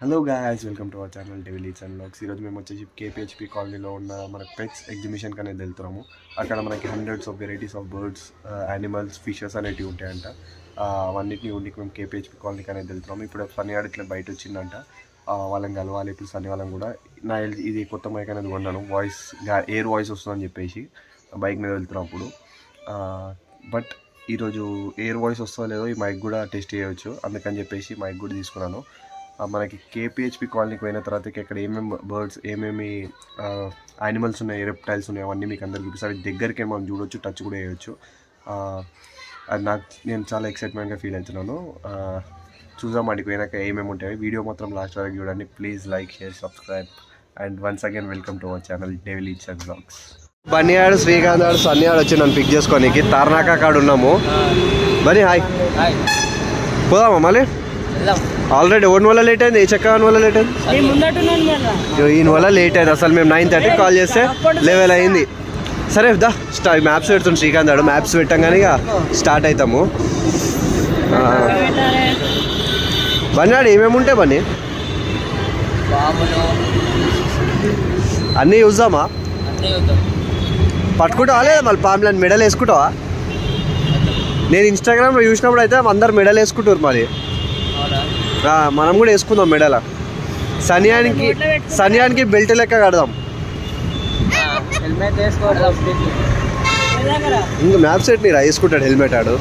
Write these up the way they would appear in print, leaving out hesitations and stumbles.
Hello guys, welcome to our channel devil eats and vlogs. ఈరోజు మేము వచ్చేసి కేపీహెచ్పి కాలనీలో ఉన్న మన పెట్స్ ఎగ్జిబిషన్కి అనేది వెళ్తున్నాము. అక్కడ మనకి hundreds of varieties of birds, animals, fishes అనేటివి ఉంటాయంట. అవన్నిటిని ఉండికి మేము కేపీహెచ్పి కాలనీకి అనేది వెళ్తున్నాము. ఇప్పుడు సన్నియాడు ఇట్లా బయట వచ్చిందంట, వాళ్ళని కలవాలి. ఇప్పుడు సన్ని వాళ్ళని కూడా ఇది కొత్త మైక్ అనేది కొన్నాను, ఎయిర్ వాయిస్ వస్తుందని చెప్పేసి బైక్ మీద వెళ్తున్నప్పుడు. బట్ ఈరోజు ఎయిర్ వాయిస్ వస్తుందో లేదో ఈ మైక్ కూడా టెస్ట్ చేయవచ్చు, అందుకని చెప్పేసి మైక్ కూడా తీసుకున్నాను. మనకి కేపీహెచ్పి కాలనీకి పోయిన తర్వాత ఇక్కడ ఏమేమి బర్డ్స్, ఏమేమి యానిమల్స్ ఉన్నాయి, రెప్టైల్స్ ఉన్నాయి, అవన్నీ మీకు అందరికి చూపిస్తారు. దగ్గరికి మనం చూడవచ్చు, టచ్ కూడా చేయవచ్చు. అది నేను చాలా ఎక్సైట్మెంట్గా ఫీల్ అవుతున్నాను. చూద్దాం అడిగి పోయినాక ఏమేమి ఉంటాయి. వీడియో మాత్రం లాస్ట్ వరకు చూడండి. Please like, share, subscribe and once again welcome to our channel devil eats and vlogs. బన్నియాడు, శ్రీకాంత్ ఆడు, సన్నియాడు వచ్చి నన్ను పిక్ చేసుకోనికి తార్నాక కాడ ఉన్నాము. బని హాయ్, పోదామా మళ్ళీ? ఆల్రెడీ 1 వల్ల లేట్ అయింది. ఏ చెక్క 1 వల్ల లేట్ అయింది, ఈయన వల్ల లేట్ అయింది. అసలు మేము 9:30 కాల్ చేస్తే 11 అయింది. సరే దా మ్యాప్స్ పెడుతుంది శ్రీకాంత్ ఆడు. మ్యాప్స్ పెట్టంగానే ఇక స్టార్ట్ అవుతాము. బన్నాడు ఏమేమి ఉంటాయి బన్నీ? అన్నీ చూద్దామా? పట్టుకుంటావా లేదా మళ్ళీ పాములని మెడల్ వేసుకుంటావా? నేను ఇన్స్టాగ్రామ్లో చూసినప్పుడు అయితే అందరు మెడల్ వేసుకుంటారు. మరి మనం కూడా వేసుకుందాం మెడల్. సన్యానికి బెల్ట్ లెక్క కడదాం. ఇంకా మ్యాప్ సెట్ నీరా వేసుకుంటాడు హెల్మెట్ ఆడు.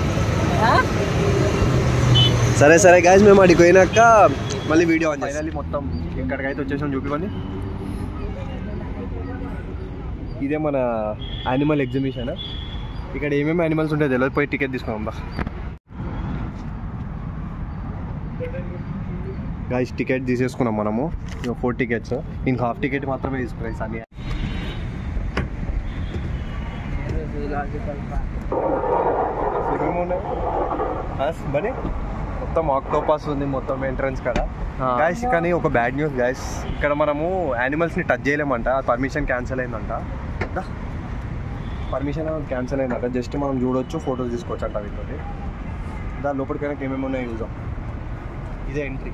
సరే సరే గాయస్, మేము అడిగి పోయినాక మళ్ళీ వీడియో ఆన్ చేయాలి. మొత్తం ఎక్కడికైతే వచ్చేసాం చూపివ్వండి. ఇదే మన యానిమల్ ఎగ్జిబిషన్. ఇక్కడ ఏమేమి యానిమల్స్ ఉంటాయో తెలియదు, పోయి టికెట్ తీసుకున్నాం బా. గాయస్ టికెట్ తీసేసుకున్నాం మనము, 4 టికెట్స్. ఇంక హాఫ్ టికెట్ మాత్రమే తీసుకున్నాయి. సన్నీ బని మొత్తం ఆక్టోపస్ ఉంది మొత్తం ఎంట్రన్స్ కదా గాయస్. కానీ ఒక బ్యాడ్ న్యూస్ గాయస్, ఇక్కడ మనము యానిమల్స్ని టచ్ చేయలేమంట. పర్మిషన్ క్యాన్సిల్ అయిందంట. పర్మిషన్ క్యాన్సిల్ అయిందంట. జస్ట్ మనం చూడవచ్చు, ఫోటోస్ తీసుకోవచ్చు అంట వీటితోటి. దాని లోపలికైనా ఏమేమి ఉన్నాయో చూద్దాం. ఇదే ఎంట్రీ.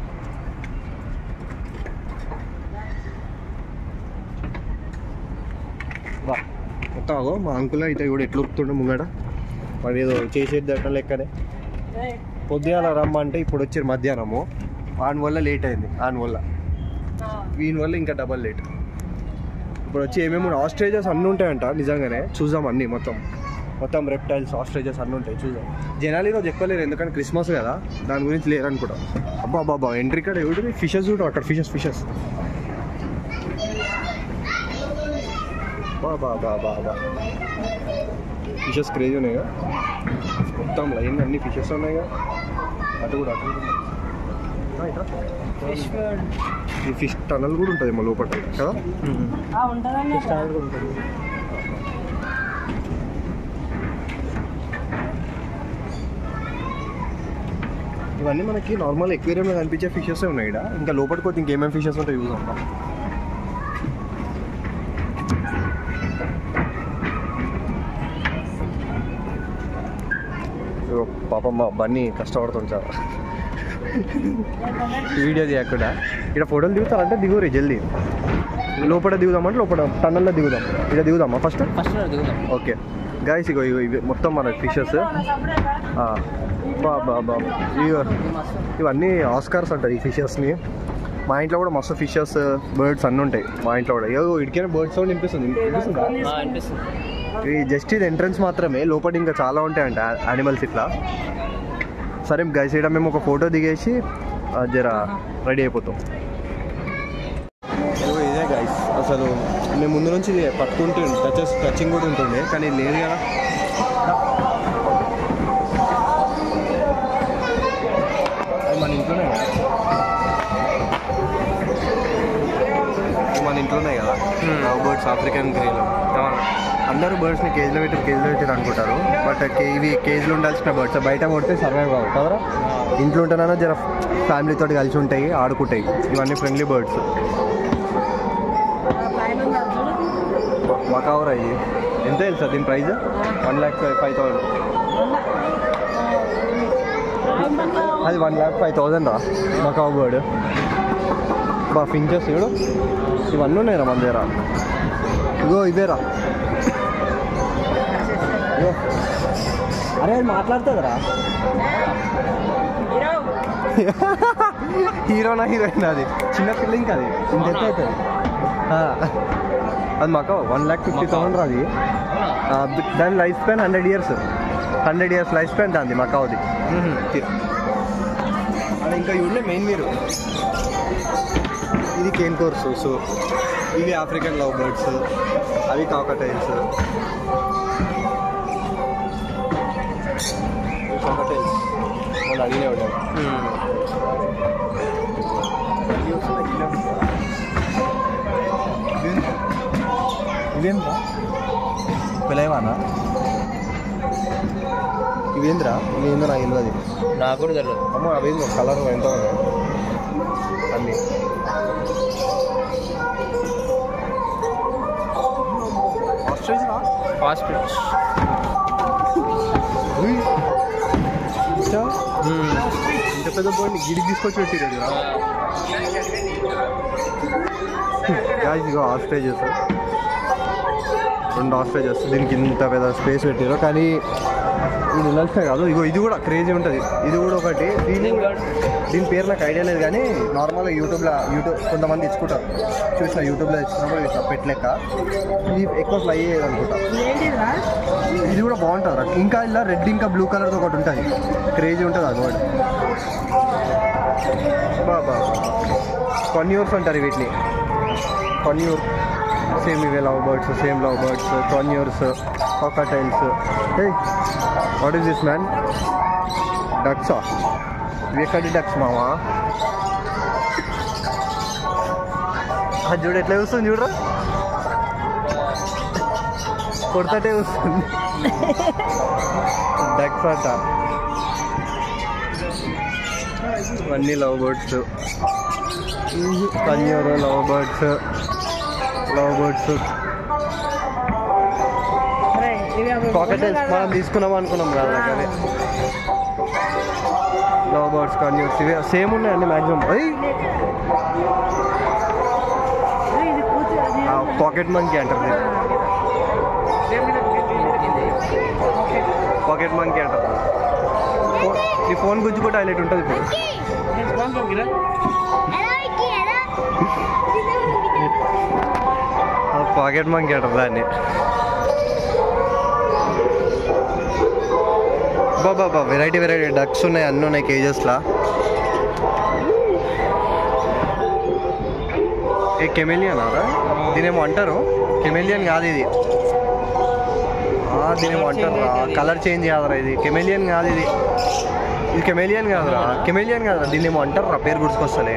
బా మొత్తం అగో మా అంకుల్ అయితే కూడా ఎట్లా ఉరుకుతుండే ముంగడ. మరి ఏదో చేసేది దట్టం లెక్కనే. పొద్దుగాల రమ్మంటే ఇప్పుడు వచ్చారు మధ్యాహ్నము. వాని వల్ల లేట్ అయింది, వీని వల్ల ఇంకా డబల్ లేట్. ఇప్పుడు వచ్చి ఏమేమి ఆస్ట్రేజెస్ అన్నీ ఉంటాయంట. నిజంగానే చూద్దాం అన్నీ, మొత్తం రెప్టైల్స్, ఆస్ట్రేజెస్ అన్నీ ఉంటాయి. చూద్దాం. జనాలు ఈరోజు ఎక్కువ లేరు, ఎందుకంటే క్రిస్మస్ కదా, దాని గురించి లేరు అనుకుంటా. అబ్బా బాబా ఎంట్రీ కాడ ఎవరు ఫిషెస్ చూడ, అక్కడ ఫిషెస్ బా ఫిషెస్ క్రేజీ ఉన్నాయిగా. మొత్తం లైన్ అన్ని ఫిషెస్ ఉన్నాయిగా. అటు కూడా ఈ ఫిష్ టనల్ కూడా ఉంటుంది మా లోపల కదా. ఇవన్నీ మనకి నార్మల్ ఎక్వేరియంలో కనిపించే ఫిషెస్ ఉన్నాయి ఇక్కడ. ఇంకా లోపలికి పోతే ఇంకేమేమి ఫిషెస్ ఉంటాయి చూద్దాం. పాపం మా బన్నీ కష్టపడుతుంటారు వీడియో తీయకుండా. ఇక్కడ ఫోటోలు దిగుతారంటే దిగురే జల్దీ. లోపల దిగుదామంటే లోపల టన్నల్లో దిగుదాం. ఇక్కడ దిగుదామా ఫస్ట్? ఓకే గాయస్, ఇవి మొత్తం మన ఫిషెస్. ఇవన్నీ ఆస్కార్స్ అంటారు ఈ ఫిషెస్ని. మా ఇంట్లో కూడా మస్తు ఫిషెస్, బర్డ్స్ అన్నీ ఉంటాయి మా ఇంట్లో కూడా. ఇడికైనా బర్డ్స్ సౌండ్ వినిపిస్తుంది. జస్ట్ ఇది ఎంట్రన్స్ మాత్రమే, లోపల ఇంకా చాలా ఉంటాయంట యానిమల్స్ ఇట్లా. సరే గైస్, ఇక్కడ మేము ఒక ఫోటో దిగేసి జరా రెడీ అయిపోతాం. ఇదే గైస్, అసలు మేము ముందు నుంచి పట్టుకుంటూ టచింగ్ కూడా ఉంటుండే, కానీ లేదు కదా. మన ఇంట్లోనే కదా లవ్ బర్డ్స్, ఆఫ్రికన్ గ్రేలో. అందరూ బర్డ్స్ని కేజ్లో పెట్టారు అనుకుంటారు, బట్ ఇవి కేజ్లో ఉండాల్సిన బర్డ్స్. బయట కొడితే సర్వైవ్ కావు కదరా. ఇంట్లో ఉంటేనైనా జర ఫ్యామిలీతో కలిసి ఉంటాయి, ఆడుకుంటాయి. ఇవన్నీ ఫ్రెండ్లీ బర్డ్స్. మకావర్ అయ్యి ఎంత తెలుసా దీని ప్రైజ్? 1,05,000. అది 1,05,000 రా మకావ్ బర్డ్. బా ఫించెస్ చూడు, ఇవన్నీ ఉన్నాయిరా మన దగ్గర. ఇగో ఇవేరా. ఇగో అరే అది మాట్లాడుతుందిరా. హీరోనా హీరోయిన్ అది చిన్న పిల్ల ఇంకా అది ఇంత ఎత్తు అవుతుంది. అది మాకు 1,50,000 అది. దాని life span 100 years. 100 years life span దాన్ని మకావుది. అది ఇంకా ఇవి మెయిన్ మీరు ఇది కేన్ కోర్సెస్, ఇవి ఆఫ్రికన్ లవ్ బర్డ్స్, అవి కాకటైల్స్. కాకటైల్స్ వాళ్ళు అడిగినే ఉంటారు. ఇవేంద్రా పిలవానా? ఇవేంద్రా ఇవేందో నాకు తెలియదు. నాకు కూడా తెలియదు. అమ్మ అవేందో కలర్ ఎంత ఉన్నాయి అన్నీ. హాస్పిటల్స్ ఇంత పెద్ద పోయి గిడి తీసుకొచ్చి పెట్టిరు కదా. ఇగో ఆస్ట్రేజెస్, 2 ఆస్ట్రేజెస్. దీనికి ఇంత పెద్ద స్పేస్ పెట్టారు కానీ ఇది ఉండాల్సిన కాదు. ఇగో ఇది కూడా క్రేజీ ఉంటుంది. ఇది కూడా ఒకటి. దీని పేరు నాకు ఐడియా లేదు కానీ నార్మల్గా యూట్యూబ్ కొంతమంది ఇచ్చుకుంటారు. చూసిన యూట్యూబ్లో ఇచ్చినప్పుడు ఇట్లా పెట్టలేక ఇది ఎక్కువ ఫ్లై అయ్యేది అనుకుంటా. ఇది కూడా బాగుంటుంది. ఇంకా ఇలా రెడ్ ఇంకా బ్లూ కలర్తో ఒకటి ఉంటుంది, క్రేజీ ఉంటుంది అది కూడా. బాబా కన్యూర్స్ అంటారు వీటిని. కన్యూర్ సేమ్ ఇవే love birds, same love birds, conures, cockatiels. What is this man? డక్సా? ఇవి ఎక్కడి డక్స్ మామా? అది చూడు ఎట్లా చూస్తుంది చూడరా, కొడతటే వస్తుంది. డక్స్ అంట. ఇవన్నీ లవ్ బర్డ్స్, కన్యూర్ లవ్ బర్డ్స్, కాకటైల్స్ మనం తీసుకున్నాం అనుకున్నాం కదా. అదే లవ్ బర్డ్స్, కన్యూర్స్ ఇవే సేమ్ ఉన్నాయండి మ్యాక్సిమం. పాకెట్ మంకీ అంటారు, పాకెట్ మంకీ అంటారు. ఈ ఫోన్ గురించి కూడా హైలైట్ ఉంటుంది ఇప్పుడు. పాకెట్ మంకీ అంటారు దాన్ని. బాబా వెరైటీ డక్స్ ఉన్నాయి, అన్నీ ఉన్నాయి కేజెస్లా. ఏ కెమెలియన్ ఆరా? దీనేమో అంటారు, కెమెలియన్ కాదు ఇది. దీనేమో అంటారు కలర్ చేంజ్ కాదురా. ఇది కెమెలియన్ కాదు. ఇది కెమెలియన్ కాదురా, దీన్నేమో అంటారు రా, పేరు గుర్తుకొస్తలే.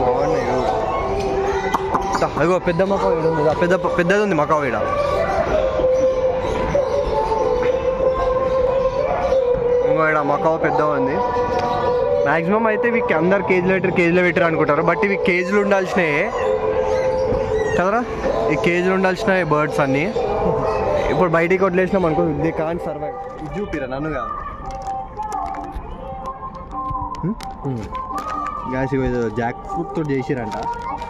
బాగున్నాయి. అదిగో పెద్ద మకావు ఈడ ఉంది, పెద్దది ఉంది మకావు ఈడ. ఇక్కడ మకావు పెద్ద ఉంది. మ్యాక్సిమం అయితే ఇవి అందరు కేజీలో పెట్టారు అనుకుంటారు, బట్ ఇవి కేజీలు ఉండాల్సినవి కదరా. ఈ కేజీలు ఉండాల్సినవి బర్డ్స్ అన్నీ. ఇప్పుడు బయటికి వదిలేసినాం అనుకో, దే కాంట్ సర్వైవ్. ఇది చూపిరా నన్ను కాదు. గ్యాస్ ఏదో జాక్ ఫ్రూట్ తోటి చేసిరంట.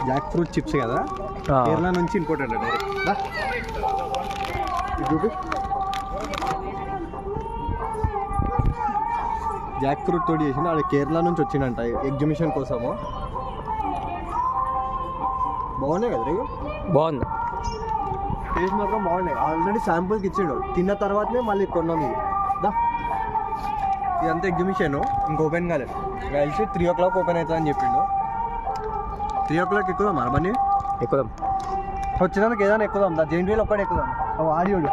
జాక్ ఫ్రూట్ చిప్స్ కదా, కేరళ నుంచి ఇంపోర్ట్ అంట డైరెక్ట్. చూపి జాక్ ఫ్రూట్ తోటి చేసిన, అది కేరళ నుంచి వచ్చిందంట ఎగ్జిబిషన్ కోసము. బాగున్నాయి కదా రేగు? బాగుంది, టేస్ట్ మాత్రం బాగున్నాయి. ఆల్రెడీ శాంపుల్కి ఇచ్చిండు, తిన్న తర్వాతనే మళ్ళీ కొన్నాం. ఇది ఇదంతా ఎగ్జిబిషన్ ఇంక ఓపెన్ కాలేదు. కలిసి 3 o'clock ఓపెన్ అవుతుందని చెప్పిండు. 3 o'clock ఎక్కుదాం మరమని. ఎక్కుదాం, వచ్చినందుకు ఏదైనా ఎక్కుదాం. జైంట్ వీల్ ఒక్కడే ఎక్కుదాం. ఆడియోడు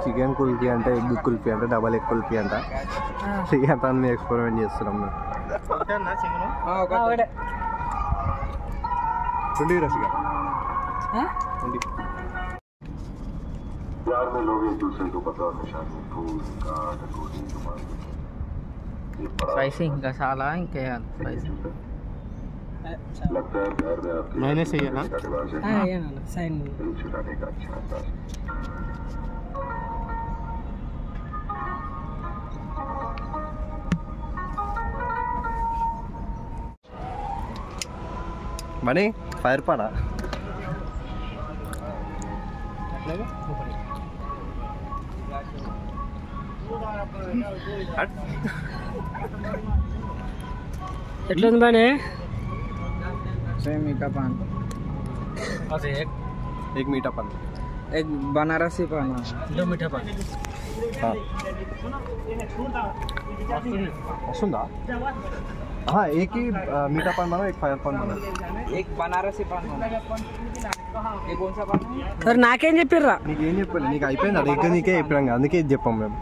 చికెన్ కుల్ఫీ అంటే, ఎగ్ కుల్ఫీ అంటే, డబల్ ఎగ్ కుల్ఫీ అంట. చికెన్ తో ఎక్స్పెరిమెంట్ చేస్తున్నాం మేము. స్పైసీ ఇంకా చాలా ఇంకా స్పైసీ మైనస్ వేయాలా సైన్ మనీ ఫైర్ పాడా ఎట్లుంది బానే सेम मीठा पान एक मीठा पान एक बनारसी पान 2 मीठा पान वसुंदा हाँ एक ही मीठा पान बना एक फायर पान बना एक बनारसी पान ये कौन सा पान है మరి నాకేం చెప్పిర్రా నీకేం చెప్పాలి నీకు అయిపోయింది అది ఎగ్గ నీకే చెప్పినాం అందుకే ఇది చెప్పాం మేము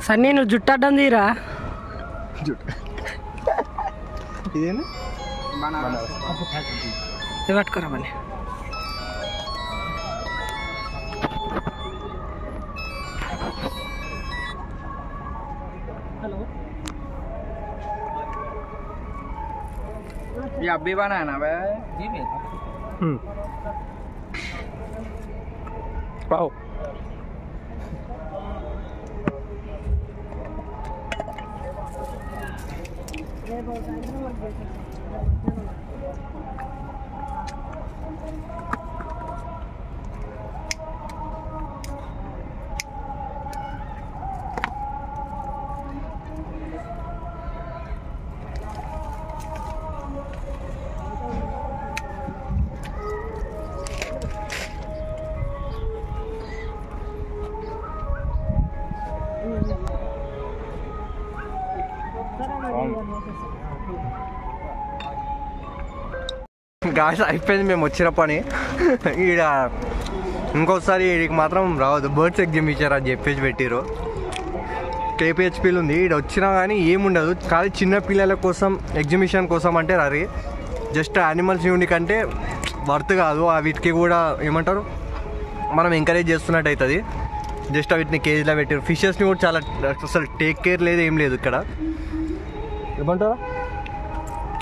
సన్నీ నువ్వు జుట్టు అడ్డం తీరా ఇదేనా बनारसी ఇది పట్టుకోరా మళ్ళీ ये अब भी बना है ना भाई जी में पाओ గాయస్ అయిపోయింది మేము వచ్చిన పని ఈడ ఇంకోసారి వీడికి మాత్రం రావద్దు బర్డ్స్ ఎగ్జిబిషన్ అని చెప్పేసి పెట్టిరు కేపీహెచ్పీలు ఉంది ఈడ వచ్చినా కానీ ఏముండదు కానీ చిన్న పిల్లల కోసం ఎగ్జిబిషన్ కోసం అంటే రరి జస్ట్ యానిమల్స్ యూనిక్ అంటే వర్త్ కాదు వీటికి కూడా ఏమంటారు మనం ఎంకరేజ్ చేస్తున్నట్టు అవుతుంది జస్ట్ వీటిని కేజీలో పెట్టారు ఫిషెస్ని కూడా చాలా అసలు టేక్ కేర్ లేదు ఏం లేదు ఇక్కడ ఏమంటారా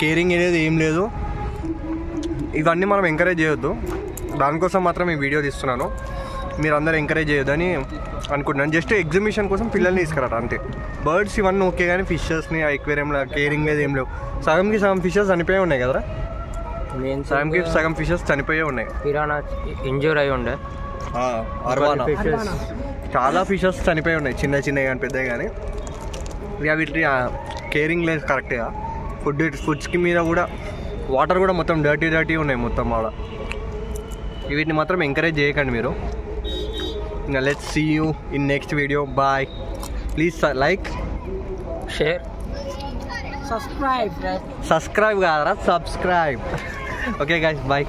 కేరింగ్ అనేది ఏం లేదు ఇవన్నీ మనం ఎంకరేజ్ చేయొద్దు దానికోసం మాత్రం ఈ వీడియో తీస్తున్నాను మీరు అందరూ ఎంకరేజ్ చేయొద్దని అనుకుంటున్నాను జస్ట్ ఎగ్జిబిషన్ కోసం పిల్లల్ని తీసుకురారు అంతే బర్డ్స్ ఇవన్నీ ఓకే కానీ ఫిషెస్ని ఎక్వేరియంలో కేరింగ్ లేదు ఏం లేవు సగంకి సగం ఫిషెస్ చనిపోయి ఉన్నాయి కదరా సగంకి సగం ఫిషెస్ చనిపోయే ఉన్నాయి పిరానా ఇంజూర్ అయి ఉండే అర్వానా చాలా ఫిషెస్ చనిపోయి ఉన్నాయి చిన్న చిన్నవి కానీ పెద్దవి కానీ ఇక వీటికి కేరింగ్ లేదు కరెక్ట్గా ఫుడ్స్కి మీద కూడా వాటర్ కూడా మొత్తం డర్టీ ఉన్నాయి మొత్తం ఆడ వీటిని మాత్రం ఎంకరేజ్ చేయకండి మీరు ఇంకా let's see you in next video bye please like share subscribe కాదరా సబ్స్క్రైబ్ ఓకే గైస్ బాయ్